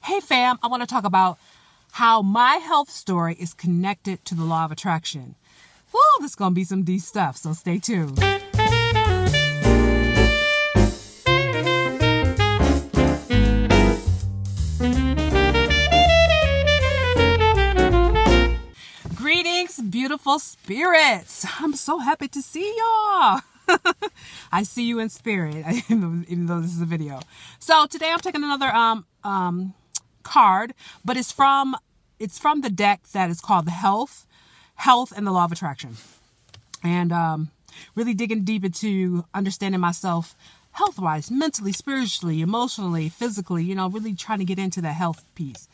Hey fam, I want to talk about how my health story is connected to the law of attraction. Woo, this is going to be some deep stuff, so stay tuned. Greetings, beautiful spirits. I'm so happy to see y'all. I see you in spirit, even though this is a video. So today I'm taking another card, but it's from the deck that is called the Health and the Law of Attraction, and really digging deep into understanding myself health-wise, mentally, spiritually, emotionally, physically. You know, really trying to get into the health piece.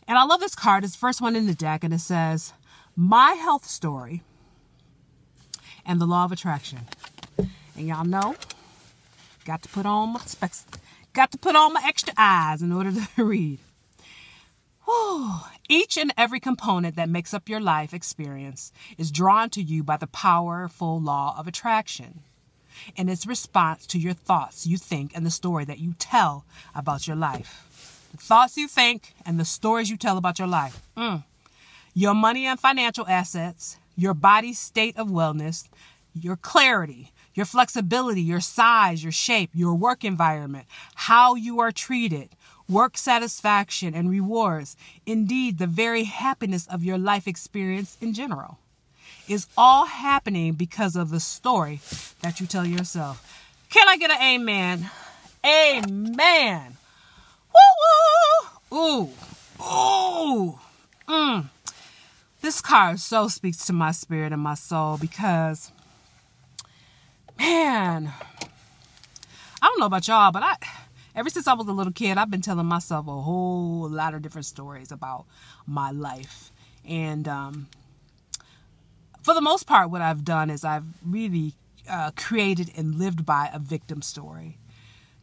And I love this card. It's the first one in the deck, and it says, "My health story and the law of attraction." And y'all know, got to put on my specs, got to put on my extra eyes in order to read. Whew. Each and every component that makes up your life experience is drawn to you by the powerful law of attraction, and its response to your thoughts you think and the story that you tell about your life. The thoughts you think and the stories you tell about your life. Your money and financial assets, your body's state of wellness, your clarity, your flexibility, your size, your shape, your work environment, how you are treated, work satisfaction and rewards, indeed the very happiness of your life experience in general, is all happening because of the story that you tell yourself. Can I get an amen? Amen. Woo woo. Ooh. This card so speaks to my spirit and my soul because, man, I don't know about y'all, but ever since I was a little kid, I've been telling myself a whole lot of different stories about my life. And for the most part, what I've done is I've really created and lived by a victim story.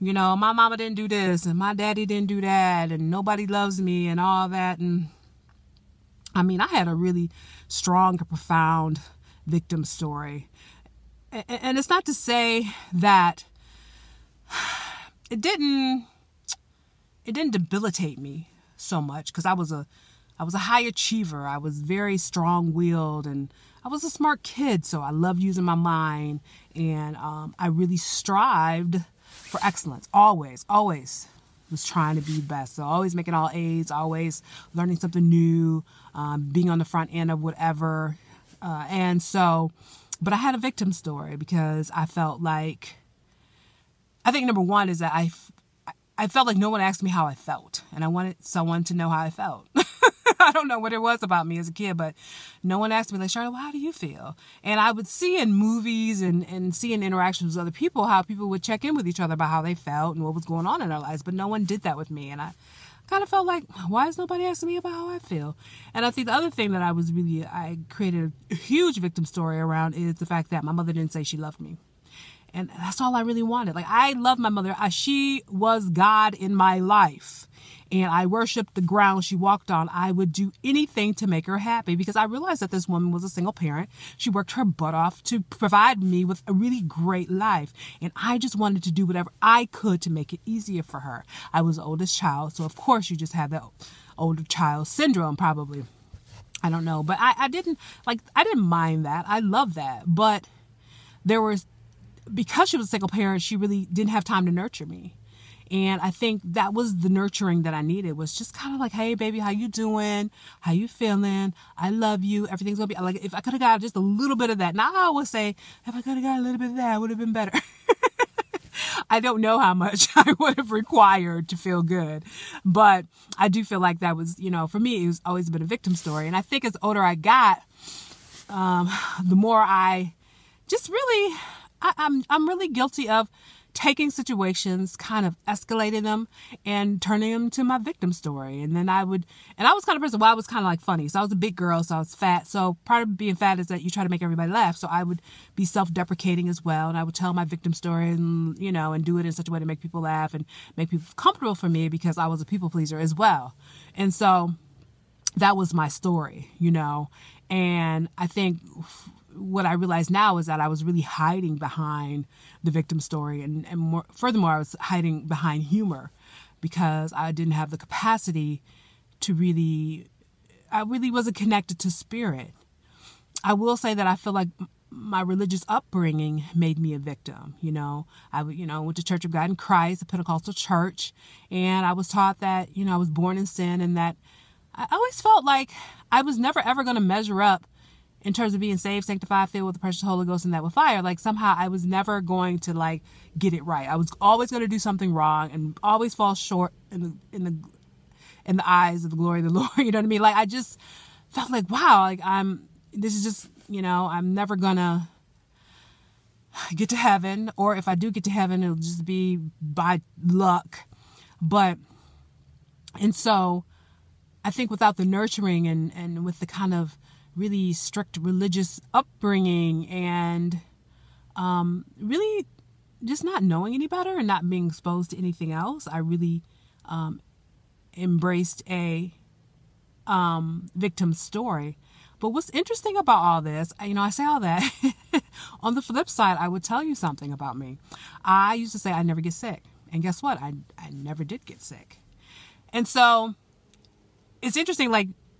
You know, my mama didn't do this and my daddy didn't do that and nobody loves me and all that. And I mean, I had a really strong, profound victim story. And it's not to say that it didn't debilitate me so much, because I was a high achiever. I was very strong-willed, and I was a smart kid, so I loved using my mind, and I really strived for excellence. Always was trying to be the best. So always making all A's, always learning something new, being on the front end of whatever. And so, but I had a victim story because I felt like, I think number one is that I felt like no one asked me how I felt, and I wanted someone to know how I felt. I don't know what it was about me as a kid, but no one asked me, like, Charlotte, well, how do you feel? And I would see in movies and see in interactions with other people how people would check in with each other about how they felt and what was going on in their lives, but no one did that with me. And I kind of felt like, why is nobody asking me about how I feel? And I think the other thing that I created a huge victim story around is the fact that my mother didn't say she loved me. And that's all I really wanted. Like, I love my mother. She was God in my life. And I worshiped the ground she walked on. I would do anything to make her happy because I realized that this woman was a single parent. She worked her butt off to provide me with a really great life. And I just wanted to do whatever I could to make it easier for her. I was the oldest child. So, of course, you just have that older child syndrome, probably. I don't know. But I didn't mind that. I love that. But because she was a single parent, she really didn't have time to nurture me. And I think that was the nurturing that I needed, was just kind of like, hey, baby, how you doing? How you feeling? I love you. Everything's going to be like, if I could have got just a little bit of that. Now I would say, if I could have got a little bit of that, it would have been better. I don't know how much I would have required to feel good. But I do feel like that was, you know, for me, it was always been a victim story. And I think as the older I got, the more I just really, I'm really guilty of taking situations, kind of escalating them and turning them to my victim story. And then I was kind of a person, well, I was kind of like funny. So I was a big girl, so I was fat. So part of being fat is that you try to make everybody laugh. So I would be self-deprecating as well. And I would tell my victim story and, you know, and do it in such a way to make people laugh and make people comfortable for me because I was a people pleaser as well. And so that was my story, you know. And I think what I realize now is that I was really hiding behind the victim story, and furthermore, I was hiding behind humor, because I didn't have the capacity to I really wasn't connected to spirit. I will say that I feel like my religious upbringing made me a victim. I went to Church of God in Christ, a Pentecostal church, and I was taught that, I was born in sin, and that I always felt like I was never ever going to measure up in terms of being saved, sanctified, filled with the precious Holy Ghost, and that with fire. Like somehow I was never going to get it right. I was always going to do something wrong and always fall short in the eyes of the glory of the Lord. You know what I mean? Like I just felt like, wow, this is just, I'm never gonna get to heaven, or if I do get to heaven, it'll just be by luck. And so I think without the nurturing and with the kind of really strict religious upbringing and really just not knowing any better and not being exposed to anything else, I really embraced a victim story. But what's interesting about all this, I say all that. On the flip side, I would tell you something about me. I used to say I never get sick. And guess what? I never did get sick. And so it's interesting,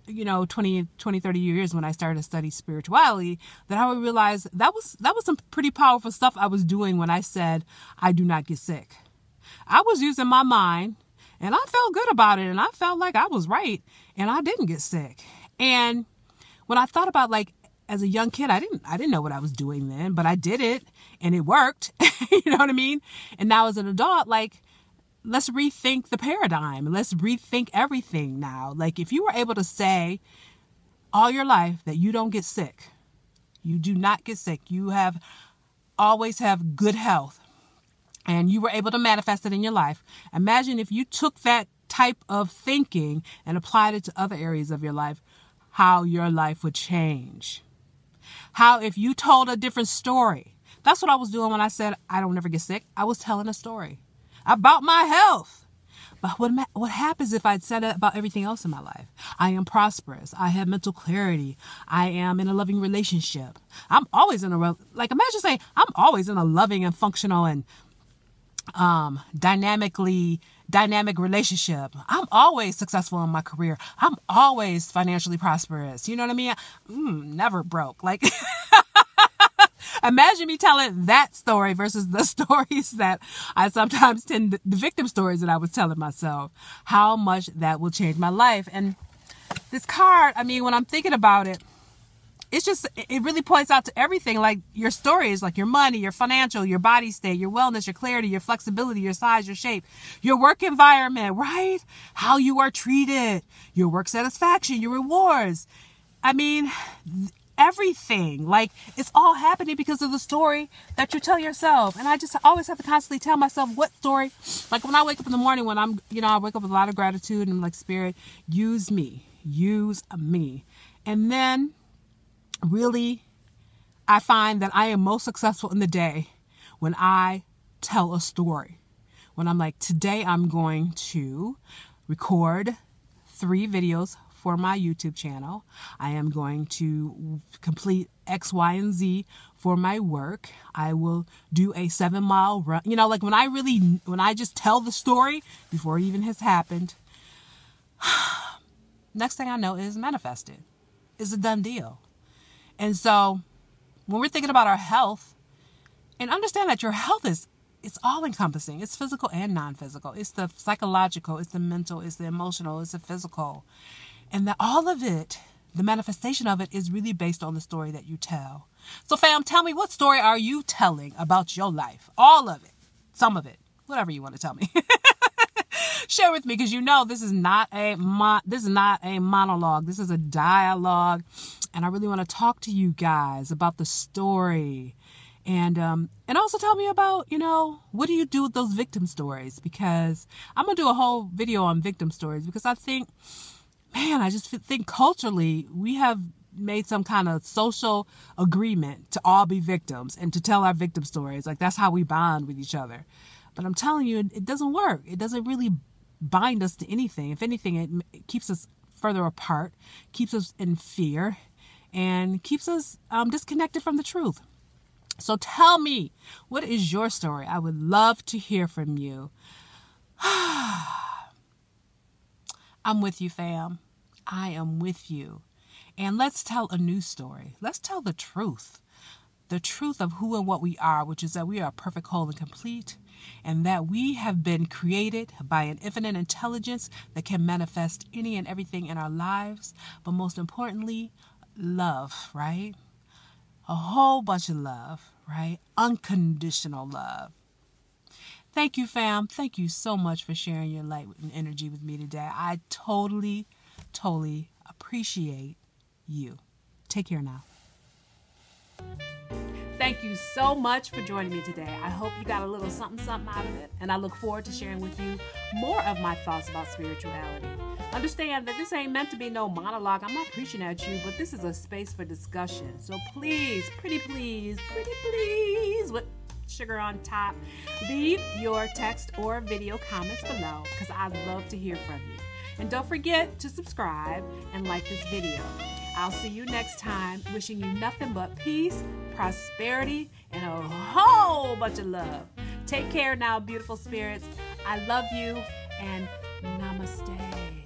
20, 30 years when I started to study spirituality, that I would realize that was some pretty powerful stuff I was doing when I said I do not get sick. I was using my mind, and I felt good about it, and I felt like I was right, and I didn't get sick. And when I thought about as a young kid, I didn't know what I was doing then, but I did it and it worked. You know what I mean? And now as an adult, let's rethink the paradigm. Let's rethink everything now. If you were able to say all your life that you don't get sick, you do not get sick, you always have good health, and you were able to manifest it in your life. Imagine if you took that type of thinking and applied it to other areas of your life, how your life would change. How if you told a different story. That's what I was doing when I said I don't never get sick. I was telling a story about my health. But what happens if I'd said it about everything else in my life? I am prosperous. I have mental clarity. I am in a loving relationship. I'm always in imagine saying I'm always in a loving and functional and dynamic relationship. I'm always successful in my career. I'm always financially prosperous. You know what I mean? Never broke. Imagine me telling that story versus the stories that I sometimes the victim stories that I was telling myself. How much that will change my life. And this card, when I'm thinking about it, it really points out to everything, your stories, your money, your financial, your body state, your wellness, your clarity, your flexibility, your size, your shape, your work environment, right? How you are treated, your work satisfaction, your rewards. Everything, it's all happening because of the story that you tell yourself. And I just always have to constantly tell myself what story, when I wake up in the morning, when I wake up with a lot of gratitude and I'm Spirit, use me. And then really, I find that I am most successful in the day when I tell a story. When I'm today I'm going to record 3 videos for my YouTube channel. I am going to complete X, Y, and Z for my work. I will do a 7-mile run. When I just tell the story before it even has happened, next thing I know is manifested. It's a done deal. And so when we're thinking about our health, and understand that your health it's all encompassing. It's physical and non-physical. It's the psychological, it's the mental, it's the emotional, it's the physical. And that all of it, the manifestation of it, is really based on the story that you tell. So fam, tell me, what story are you telling about your life? All of it, some of it, whatever you want to tell me. Share with me, because this is not a monologue. This is a dialogue. And I really want to talk to you guys about the story. And also tell me about, what do you do with those victim stories? Because I'm going to do a whole video on victim stories, because I think, I just think culturally we have made some kind of social agreement to all be victims and to tell our victim stories. That's how we bond with each other. But I'm telling you, it doesn't work. It doesn't really bind us to anything. If anything, it keeps us further apart, keeps us in fear, and keeps us disconnected from the truth. So tell me, what is your story? I would love to hear from you. I'm with you, fam. I am with you. And let's tell a new story. Let's tell the truth. The truth of who and what we are, which is that we are perfect, whole, and complete, and that we have been created by an infinite intelligence that can manifest any and everything in our lives, but most importantly, love, right? A whole bunch of love, right? Unconditional love. Thank you, fam. Thank you so much for sharing your light and energy with me today. I totally appreciate you. Take care now. Thank you so much for joining me today. I hope you got a little something out of it, and I look forward to sharing with you more of my thoughts about spirituality. Understand that this ain't meant to be no monologue. I'm not preaching at you, but this is a space for discussion. So please, pretty please, with sugar on top, leave your text or video comments below because I'd love to hear from you. And don't forget to subscribe and like this video. I'll see you next time, wishing you nothing but peace, prosperity, and a whole bunch of love. Take care now, beautiful spirits. I love you, and namaste.